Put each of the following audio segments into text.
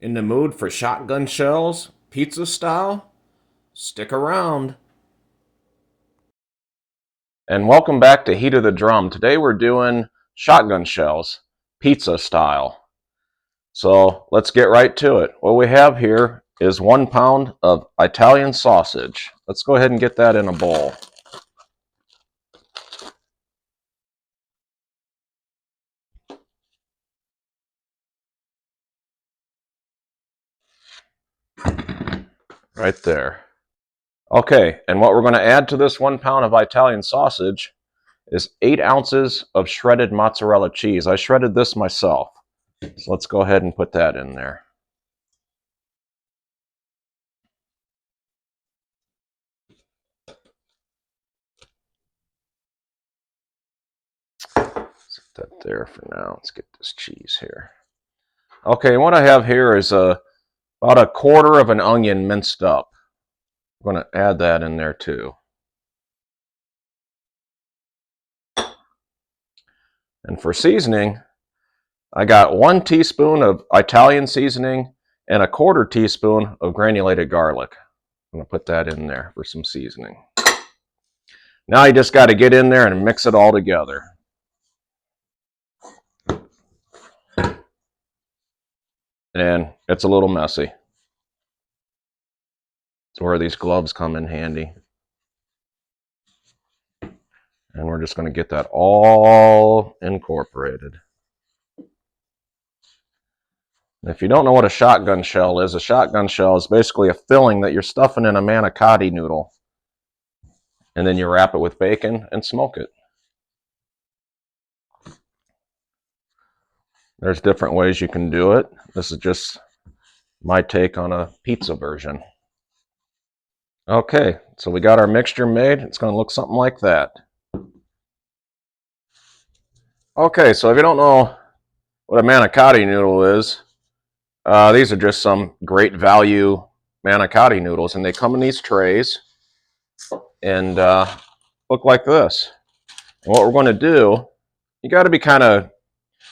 In the mood for shotgun shells, pizza style? Stick around. And welcome back to Heat of the Drum. Today we're doing shotgun shells, pizza style. So let's get right to it. What we have here is 1 pound of Italian sausage. Let's go ahead and get that in a bowl. Right there. Okay, and what we're going to add to this 1 pound of Italian sausage is 8 ounces of shredded mozzarella cheese. I shredded this myself. So let's go ahead and put that in there. Set that there for now. Let's get this cheese here. Okay, what I have here is about 1/4 of an onion minced up. I'm going to add that in there too. And for seasoning, I got 1 teaspoon of Italian seasoning and 1/4 teaspoon of granulated garlic. I'm going to put that in there for some seasoning. Now you just got to get in there and mix it all together. And it's a little messy. That's where these gloves come in handy. And we're just going to get that all incorporated. If you don't know what a shotgun shell is basically a filling that you're stuffing in a manicotti noodle. And then you wrap it with bacon and smoke it. There's different ways you can do it. This is just my take on a pizza version. Okay, so we got our mixture made. It's going to look something like that. Okay, so if you don't know what a manicotti noodle is, these are just some great value manicotti noodles, and they come in these trays and look like this. And what we're going to do, you got to be kind of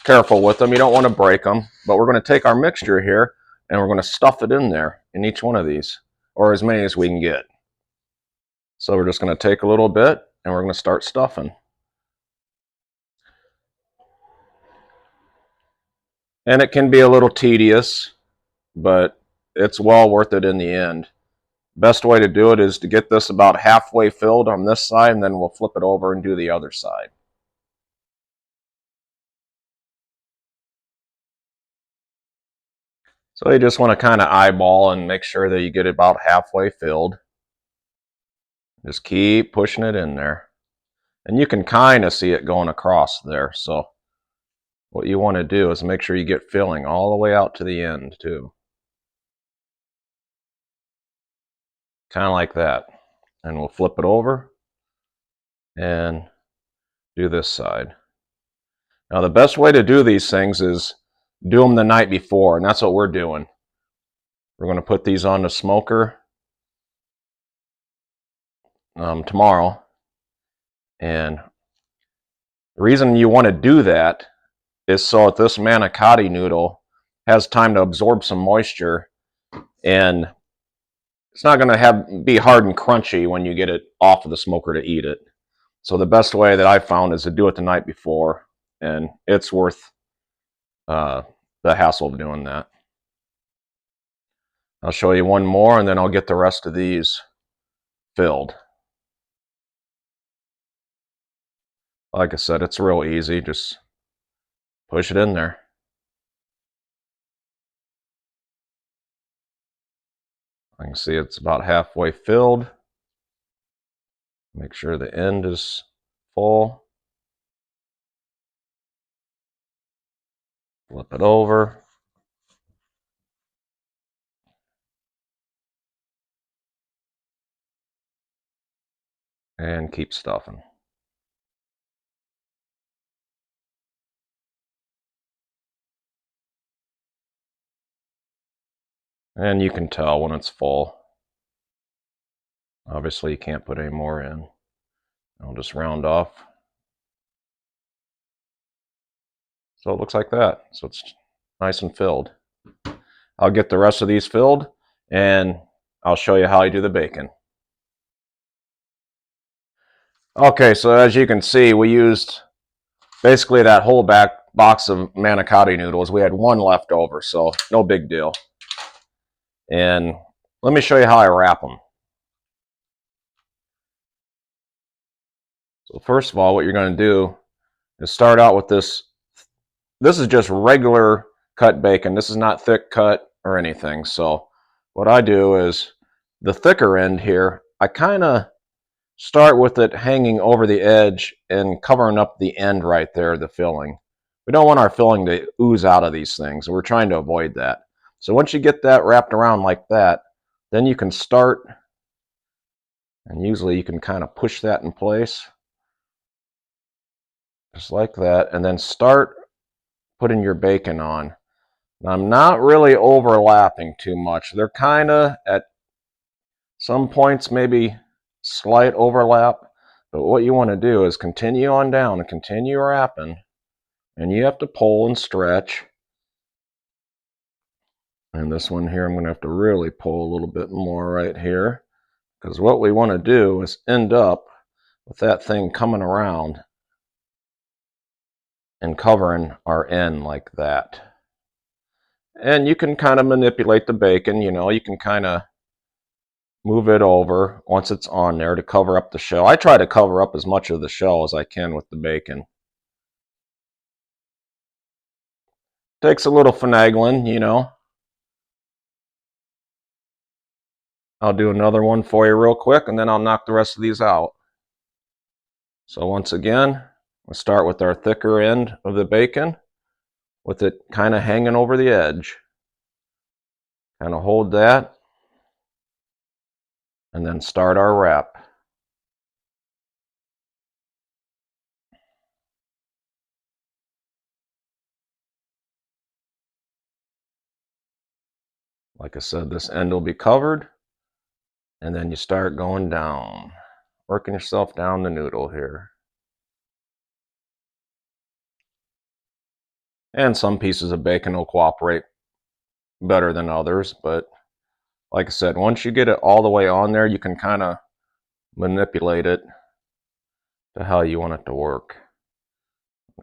careful with them. You don't want to break them, but we're going to take our mixture here and we're going to stuff it in there in each one of these, or as many as we can get. So we're just going to take a little bit and we're going to start stuffing. And it can be a little tedious, but it's well worth it in the end. Best way to do it is to get this about halfway filled on this side, and then we'll flip it over and do the other side. So you just want to kind of eyeball and make sure that you get it about halfway filled. Just keep pushing it in there. And you can kind of see it going across there. So what you want to do is make sure you get filling all the way out to the end too. Kind of like that. And we'll flip it over and do this side. Now the best way to do these things is do them the night before, and that's what we're doing. We're going to put these on the smoker tomorrow. And the reason you want to do that is so that this manicotti noodle has time to absorb some moisture, and it's not going to be hard and crunchy when you get it off of the smoker to eat it. So the best way that I've found is to do it the night before, and it's worth the hassle of doing that. I'll show you one more, and then I'll get the rest of these filled. Like I said, it's real easy. Just push it in there. I can see it's about halfway filled. Make sure the end is full. Flip it over. And keep stuffing. And you can tell when it's full. Obviously you can't put any more in. I'll just round off. So it looks like that. So it's nice and filled. I'll get the rest of these filled and I'll show you how I do the bacon. Okay, so as you can see, we used basically that whole back box of manicotti noodles. We had one left over, so no big deal. And let me show you how I wrap them. So first of all, what you're going to do is start out with this. This is just regular cut bacon. This is not thick cut or anything. So what I do is the thicker end here, I kind of start with it hanging over the edge and covering up the end right there, the filling. We don't want our filling to ooze out of these things. We're trying to avoid that. So once you get that wrapped around like that, then you can start, and usually you can kind of push that in place, just like that, and then start putting your bacon on. Now, I'm not really overlapping too much. They're kind of at some points maybe slight overlap, but what you want to do is continue on down and continue wrapping, and you have to pull and stretch. And this one here, I'm going to have to really pull a little bit more right here, because what we want to do is end up with that thing coming around and covering our end like that. And you can kind of manipulate the bacon, you know, you can kind of move it over once it's on there to cover up the shell. I try to cover up as much of the shell as I can with the bacon. Takes a little finagling, you know. I'll do another one for you real quick, and then I'll knock the rest of these out. So once again, we'll start with our thicker end of the bacon, with it kind of hanging over the edge. Kind of hold that, and then start our wrap. Like I said, this end will be covered, and then you start going down, working yourself down the noodle here. And some pieces of bacon will cooperate better than others, but like I said, once you get it all the way on there, you can kind of manipulate it to how you want it to work.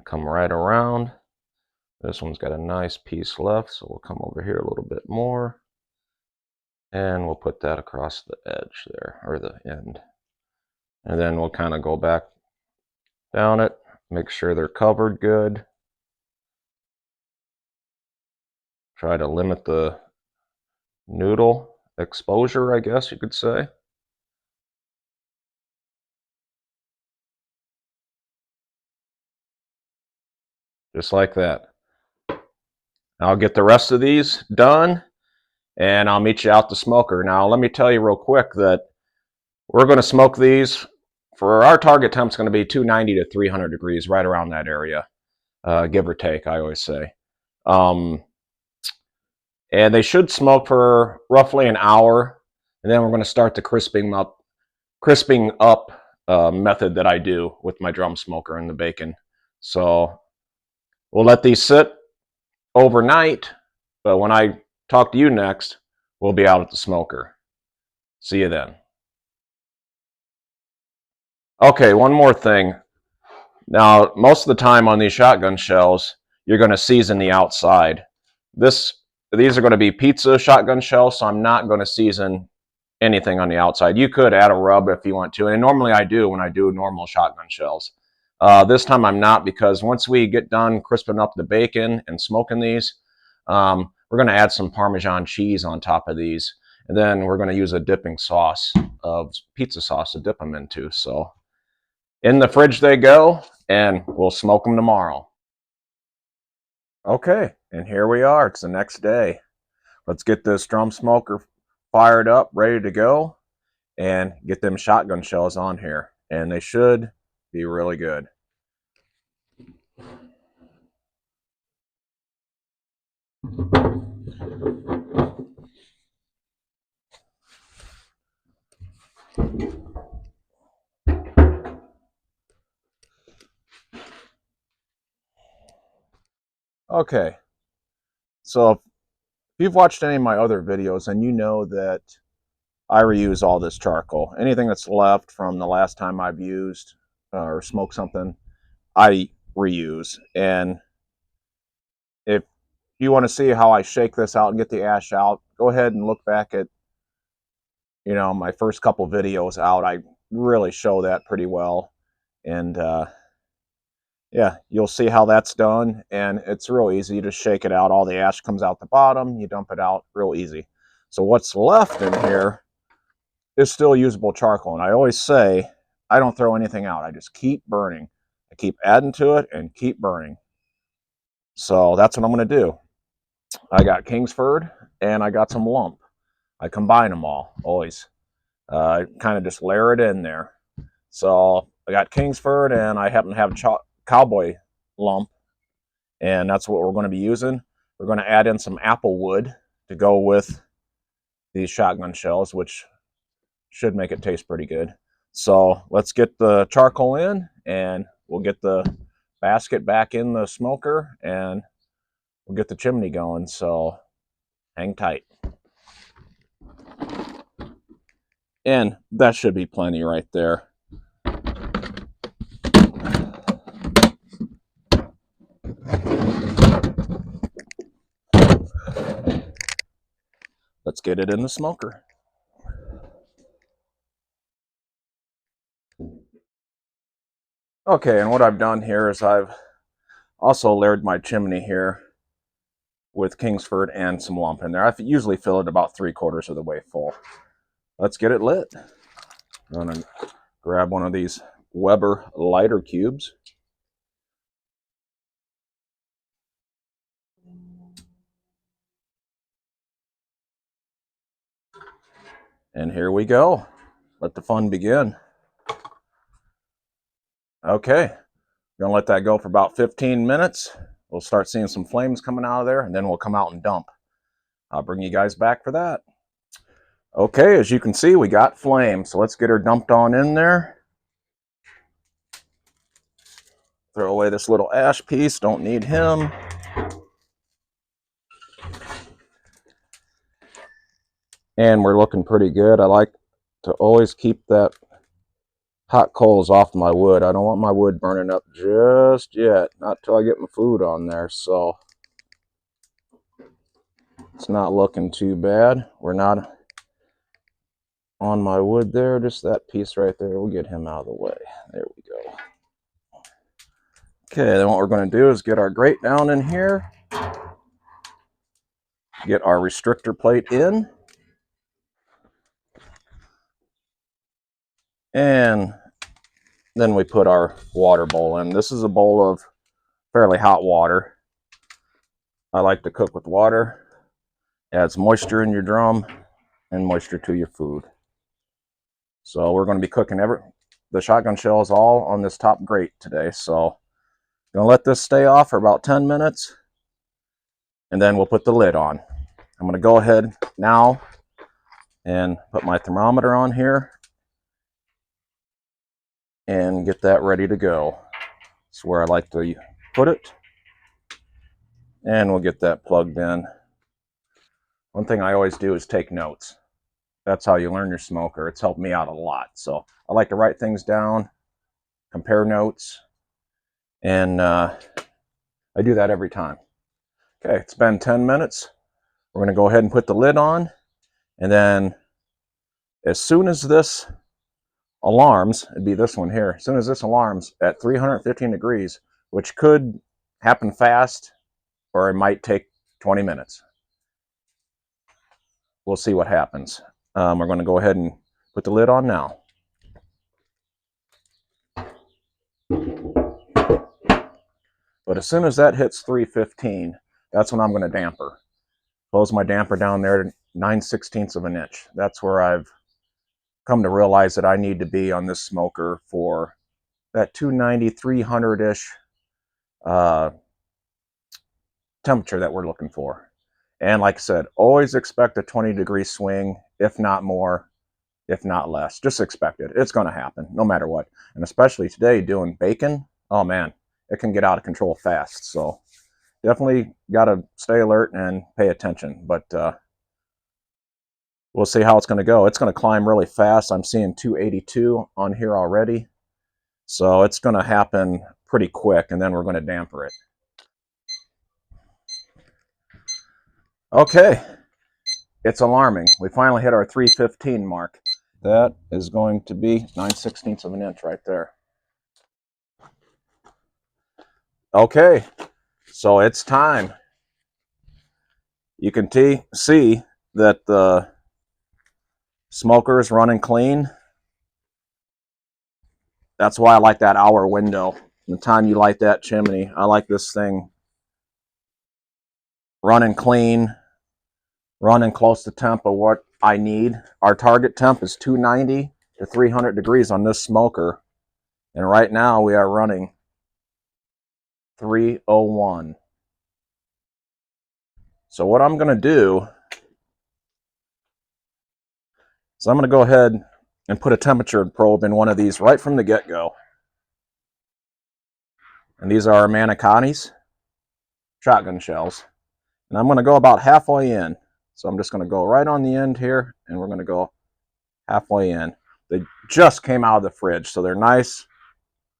Come right around. This one's got a nice piece left, so we'll come over here a little bit more, and we'll put that across the edge there, or the end. And then we'll kind of go back down it, make sure they're covered good. Try to limit the noodle exposure, I guess you could say. Just like that. I'll get the rest of these done, and I'll meet you out the smoker. Now, let me tell you real quick that we're going to smoke these. For our target temp, it's going to be 290 to 300 degrees, right around that area, give or take, I always say. And they should smoke for roughly an hour, and then we're going to start the crisping up method that I do with my drum smoker and the bacon. So we'll let these sit overnight, but when I talk to you next, we'll be out at the smoker. See you then. Okay, one more thing. Now, most of the time on these shotgun shells, you're going to season the outside. These are going to be pizza shotgun shells, so I'm not going to season anything on the outside. You could add a rub if you want to, and normally I do when I do normal shotgun shells. This time I'm not, because once we get done crisping up the bacon and smoking these, we're going to add some Parmesan cheese on top of these, and then we're going to use a dipping sauce of pizza sauce to dip them into. So in the fridge they go, and we'll smoke them tomorrow. Okay, and here we are. It's the next day. Let's get this drum smoker fired up, ready to go, and get them shotgun shells on here. And they should be really good. Okay, so you've watched any of my other videos, and you know that I reuse all this charcoal. Anything that's left from the last time I've used or smoked something, I reuse. And if you want to see how I shake this out and get the ash out, go ahead and look back at, my first couple videos out. I really show that pretty well. And yeah, you'll see how that's done. And it's real easy. You just shake it out. All the ash comes out the bottom. You dump it out real easy. So what's left in here is still usable charcoal. And I always say, I don't throw anything out. I just keep burning. I keep adding to it and keep burning. So that's what I'm going to do. I got Kingsford and I got some lump. I combine them all, always. Kind of just layer it in there. So I got Kingsford and I happen to have cowboy lump. And that's what we're going to be using. We're going to add in some apple wood to go with these shotgun shells, which should make it taste pretty good. So let's get the charcoal in and we'll get the basket back in the smoker and we'll get the chimney going. So hang tight. And that should be plenty right there. Let's get it in the smoker. Okay, and what I've done here is I've also layered my chimney here with Kingsford and some lump in there. I usually fill it about 3/4 of the way full. Let's get it lit. I'm going to grab one of these Weber lighter cubes. And here we go. Let the fun begin. Okay, gonna let that go for about 15 minutes. We'll start seeing some flames coming out of there, and then we'll come out and dump. I'll bring you guys back for that. Okay, as you can see, we got flame, so let's get her dumped on in there. Throw away this little ash piece, don't need him. And we're looking pretty good. I like to always keep that hot coals off my wood. I don't want my wood burning up just yet, not till I get my food on there. So it's not looking too bad. We're not on my wood there, just that piece right there. We'll get him out of the way. There we go. Okay, then what we're going to do is get our grate down in here, get our restrictor plate in, and then we put our water bowl in. This is a bowl of fairly hot water. I like to cook with water. Adds moisture in your drum and moisture to your food. So we're going to be cooking the shotgun shells all on this top grate today. So I'm going to let this stay off for about 10 minutes and then we'll put the lid on. I'm going to go ahead now and put my thermometer on here and get that ready to go. That's where I like to put it. And we'll get that plugged in. One thing I always do is take notes. That's how you learn your smoker. It's helped me out a lot. So I like to write things down, compare notes, and I do that every time. Okay, it's been 10 minutes. We're going to go ahead and put the lid on. And then as soon as this alarms, it'd be this one here, as soon as this alarms at 315 degrees, which could happen fast or it might take 20 minutes. We'll see what happens. We're going to go ahead and put the lid on now. But as soon as that hits 315, that's when I'm going to damper. Close my damper down there to 9/16 of an inch. That's where I've come to realize that I need to be on this smoker for that 290, 300-ish temperature that we're looking for. And like I said, always expect a 20-degree swing, if not more, if not less. Just expect it. It's going to happen, no matter what. And especially today, doing bacon, oh man, it can get out of control fast. So definitely got to stay alert and pay attention. But we'll see how it's going to go. It's going to climb really fast. I'm seeing 282 on here already. So it's going to happen pretty quick, and then we're going to damper it. Okay, it's alarming. We finally hit our 315 mark. That is going to be 9/16 of an inch right there. Okay, so it's time. You can see that the smoker is running clean. That's why I like that hour window. The time you light that chimney, I like this thing running clean, running close to temp of what I need. Our target temp is 290 to 300 degrees on this smoker. And right now we are running 301. So what I'm going to do is I'm going to go ahead and put a temperature probe in one of these right from the get-go. And these are our Manicotti's shotgun shells. And I'm going to go about halfway in. So I'm just going to go right on the end here, and we're going to go halfway in. They just came out of the fridge, so they're nice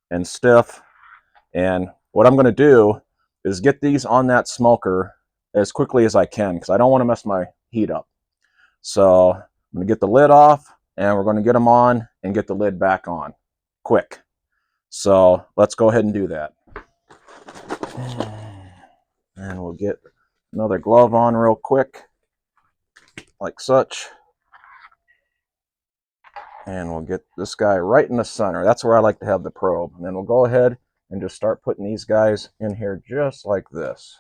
and stiff. And what I'm going to do is get these on that smoker as quickly as I can, because I don't want to mess my heat up. So I'm going to get the lid off, and we're going to get them on and get the lid back on quick. So let's go ahead and do that. And we'll get another glove on real quick, like such. And we'll get this guy right in the center. That's where I like to have the probe. And then we'll go ahead and just start putting these guys in here just like this.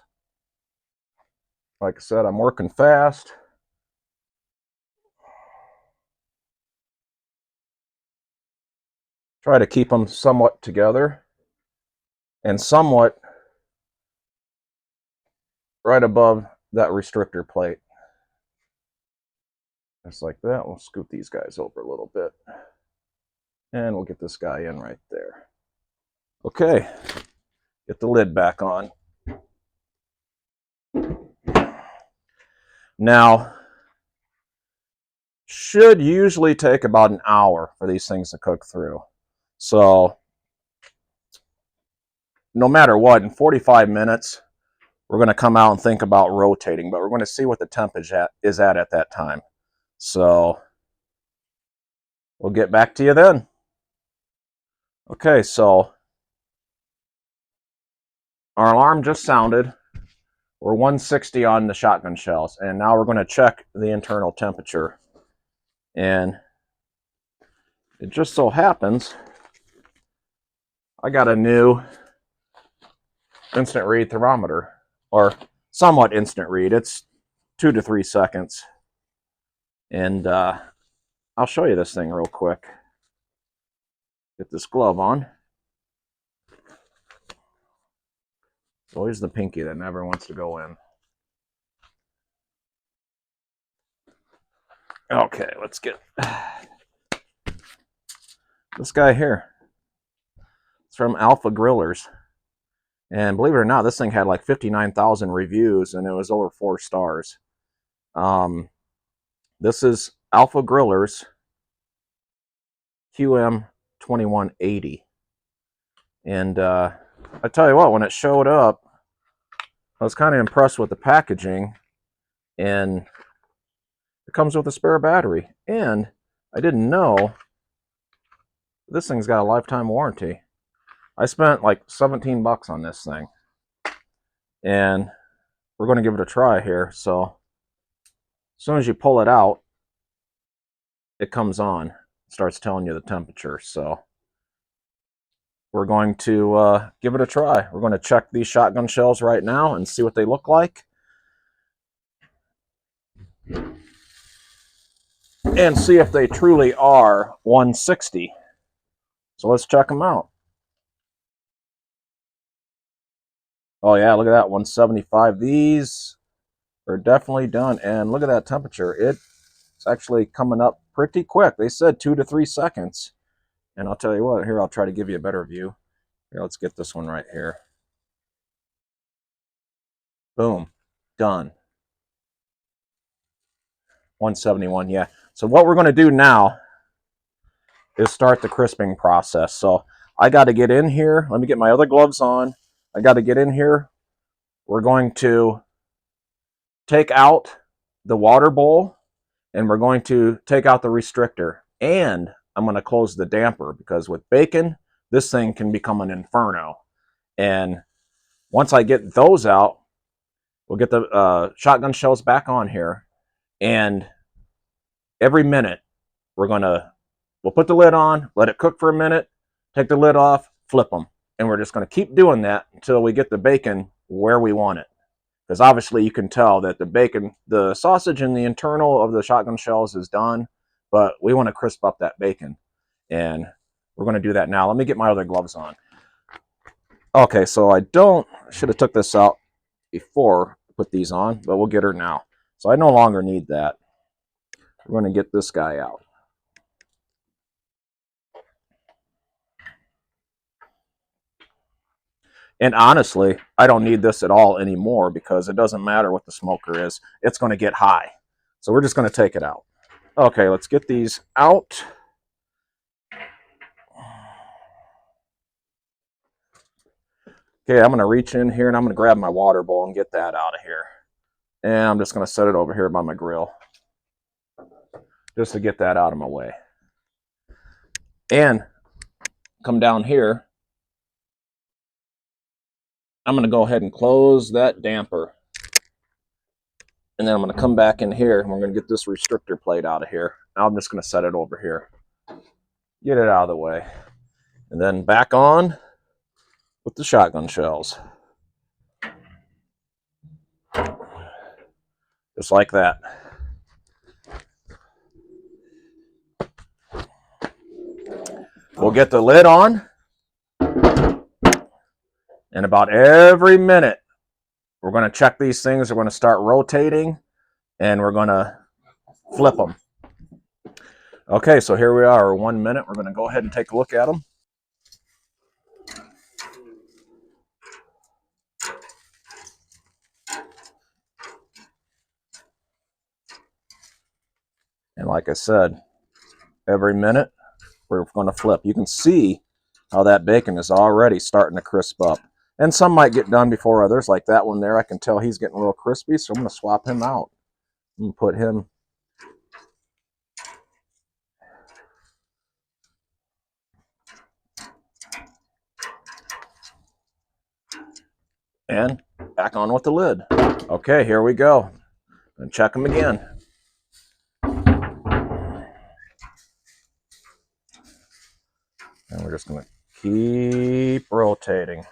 Like I said, I'm working fast. Try to keep them somewhat together and somewhat right above that restrictor plate. Just like that. We'll scoot these guys over a little bit. And we'll get this guy in right there. Okay, get the lid back on. Now, should usually take about an hour for these things to cook through. So, no matter what, in 45 minutes, we're going to come out and think about rotating, but we're going to see what the temp is at that time. So, we'll get back to you then. Okay, so our alarm just sounded. We're 160 on the shotgun shells, and now we're going to check the internal temperature. And it just so happens I got a new instant read thermometer, or somewhat instant read. It's 2 to 3 seconds. And I'll show you this thing real quick. Get this glove on. It's always the pinky that never wants to go in. Okay, let's get this guy here. It's from Alpha Grillers. And believe it or not, this thing had like 59,000 reviews, and it was over 4 stars. This is Alpha Grillers QM 2180. And I tell you what, when it showed up, I was kind of impressed with the packaging. And it comes with a spare battery. And I didn't know this thing's got a lifetime warranty. I spent like 17 bucks on this thing. And we're going to give it a try here. So as soon as you pull it out, it comes on. It starts telling you the temperature. So we're going to give it a try. We're going to check these shotgun shells right now and see what they look like. And see if they truly are 160. So let's check them out. Oh yeah, look at that, 175. These are definitely done. And look at that temperature. It's actually coming up pretty quick. They said 2 to 3 seconds. And I'll tell you what, here I'll try to give you a better view. Here, let's get this one right here. Boom. Done. 171, yeah. So what we're going to do now is start the crisping process. So I got to get in here. Let me get my other gloves on. I got to get in here. We're going to take out the water bowl, and we're going to take out the restrictor. And I'm going to close the damper, because with bacon, this thing can become an inferno. And once I get those out, we'll get the shotgun shells back on here. And every minute, we'll put the lid on, let it cook for a minute, take the lid off, flip them. And we're just going to keep doing that until we get the bacon where we want it. Because obviously you can tell that the bacon, the sausage and the internal of the shotgun shells is done, but we want to crisp up that bacon. And we're going to do that now. Let me get my other gloves on. Okay, so I should have took this out before I put these on, but we'll get her now. So I no longer need that. We're going to get this guy out. And honestly, I don't need this at all anymore, because it doesn't matter what the smoker is. It's going to get high. So we're just going to take it out. Okay, let's get these out. Okay, I'm going to reach in here and I'm going to grab my water bowl and get that out of here. And I'm just going to set it over here by my grill, just to get that out of my way. And come down here. I'm going to go ahead and close that damper. And then I'm going to come back in here and we're going to get this restrictor plate out of here. Now I'm just going to set it over here. Get it out of the way. And then back on with the shotgun shells. Just like that. We'll get the lid on. And about every minute, we're going to check these things. We're going to start rotating. And we're going to flip them. Okay, so here we are, 1 minute. We're going to go ahead and take a look at them. And like I said, every minute we're going to flip. You can see how that bacon is already starting to crisp up. And some might get done before others, like that one there. I can tell he's getting a little crispy, so I'm going to swap him out and put him. And back on with the lid. Okay, here we go. And check them again. And we're just going to keep rotating.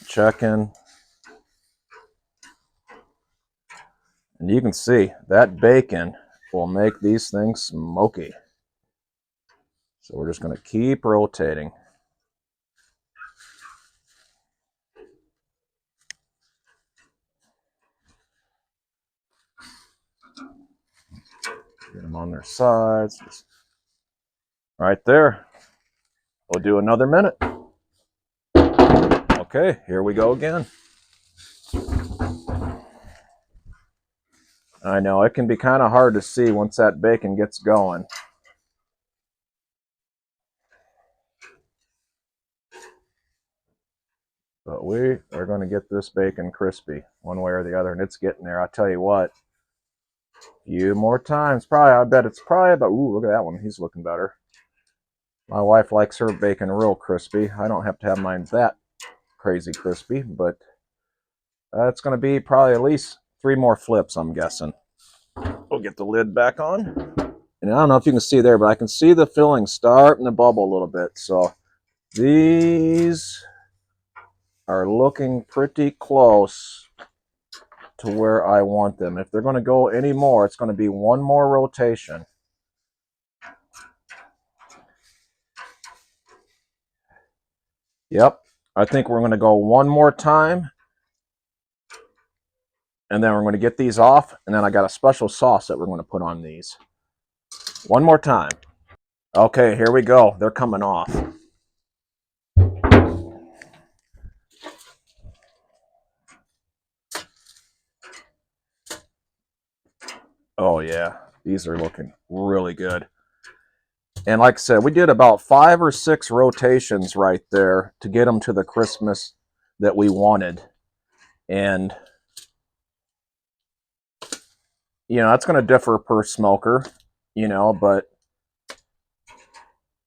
Checking. And you can see that bacon will make these things smoky. So we're just going to keep rotating. Get them on their sides. Just right there. We'll do another minute. Okay, here we go again. I know, it can be kind of hard to see once that bacon gets going. But we are going to get this bacon crispy one way or the other, and it's getting there. I'll tell you what, a few more times. Probably, I bet it's probably about, ooh, look at that one. He's looking better. My wife likes her bacon real crispy. I don't have to have mine that crazy crispy, but it's going to be probably at least 3 more flips, I'm guessing. We'll get the lid back on. And I don't know if you can see there, but I can see the filling starting to bubble a little bit. So these are looking pretty close to where I want them. If they're going to go any more, it's going to be 1 more rotation. Yep, I think we're going to go 1 more time. And then we're going to get these off. And then I got a special sauce that we're going to put on these. 1 more time. Okay, here we go. They're coming off. Oh yeah, these are looking really good. And like I said, we did about 5 or 6 rotations right there to get them to the crispness that we wanted. And, you know, that's going to differ per smoker, you know, but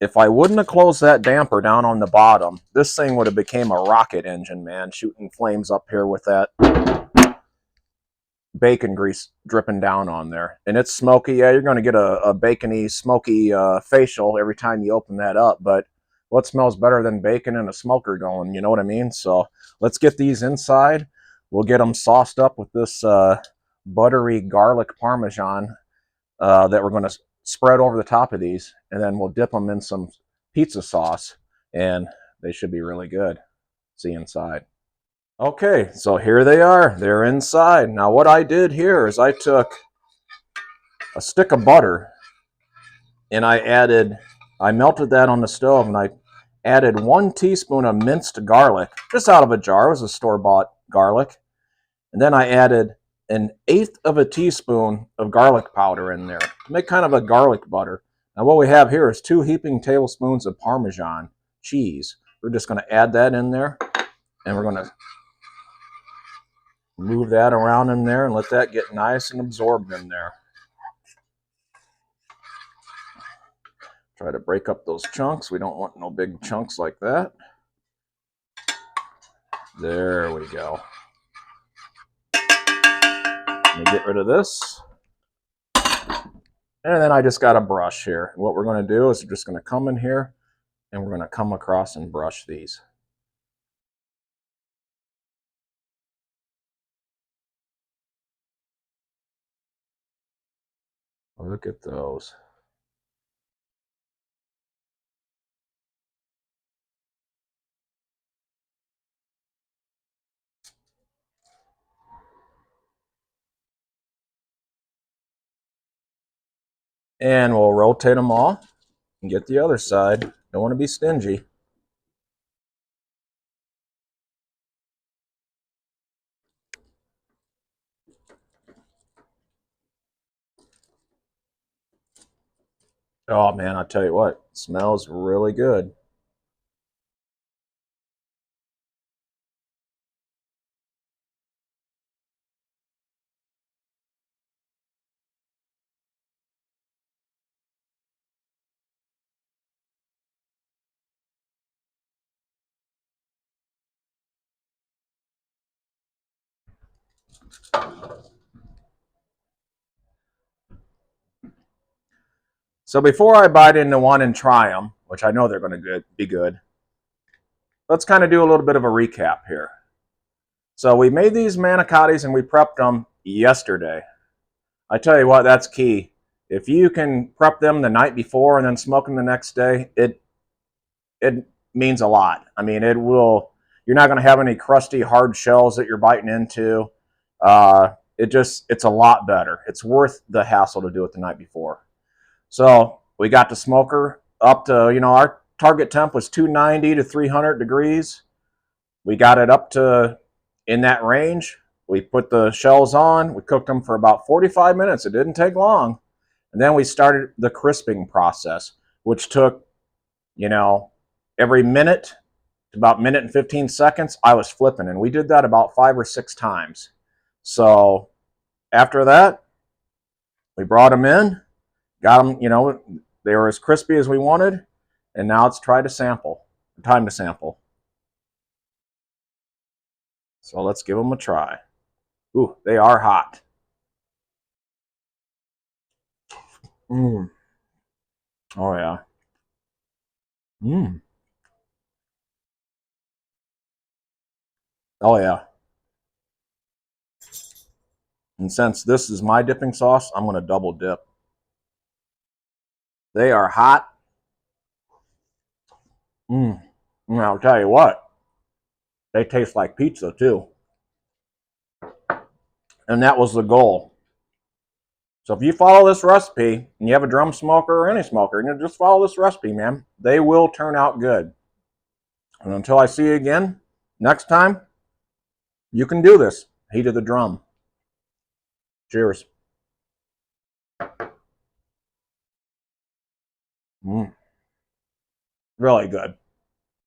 if I wouldn't have closed that damper down on the bottom, this thing would have became a rocket engine, man, shooting flames up here with that bacon grease dripping down on there. And it's smoky. Yeah, you're going to get a bacony, smoky facial every time you open that up. But what smells better than bacon and a smoker going? You know what I mean? So let's get these inside. We'll get them sauced up with this buttery garlic parmesan that we're going to spread over the top of these. And then we'll dip them in some pizza sauce. And they should be really good. See inside. Okay, so here they are. They're inside. Now what I did here is I took a stick of butter and I melted that on the stove and I added 1 teaspoon of minced garlic, just out of a jar. It was a store-bought garlic. And then I added 1/8 of a teaspoon of garlic powder in there to make kind of a garlic butter. Now what we have here is 2 heaping tablespoons of Parmesan cheese. We're just going to add that in there and we're going to move that around in there and let that get nice and absorbed in there. Try to break up those chunks. We don't want no big chunks like that. There we go. Let me get rid of this. And then I just got a brush here. What we're going to do is we're just going to come in here and we're going to come across and brush these. Look at those. And we'll rotate them all and get the other side. Don't want to be stingy. Oh man, I'll tell you what, it smells really good. So before I bite into one and try them, which I know they're going to be good, let's kind of do a little bit of a recap here. So we made these manicottis and we prepped them yesterday. I tell you what, that's key. If you can prep them the night before and then smoke them the next day, it means a lot. I mean, it will. You're not going to have any crusty, hard shells that you're biting into. It's a lot better. It's worth the hassle to do it the night before. So we got the smoker up to, you know, our target temp was 290 to 300 degrees. We got it up to in that range. We put the shells on. We cooked them for about 45 minutes. It didn't take long. And then we started the crisping process, which took, you know, every minute, about minute and 15 seconds, I was flipping. And we did that about 5 or 6 times. So after that, we brought them in, got them, you know, they were as crispy as we wanted. And now it's time to sample. So let's give them a try. Ooh, they are hot. Mmm. Oh, yeah. Mmm. Oh, yeah. And since this is my dipping sauce, I'm going to double dip. They are hot. Mmm. And I'll tell you what, they taste like pizza, too. And that was the goal. So if you follow this recipe, and you have a drum smoker or any smoker, and you just follow this recipe, man, they will turn out good. And until I see you again next time, you can do this. Heat of the drum. Cheers. Mm. Really good.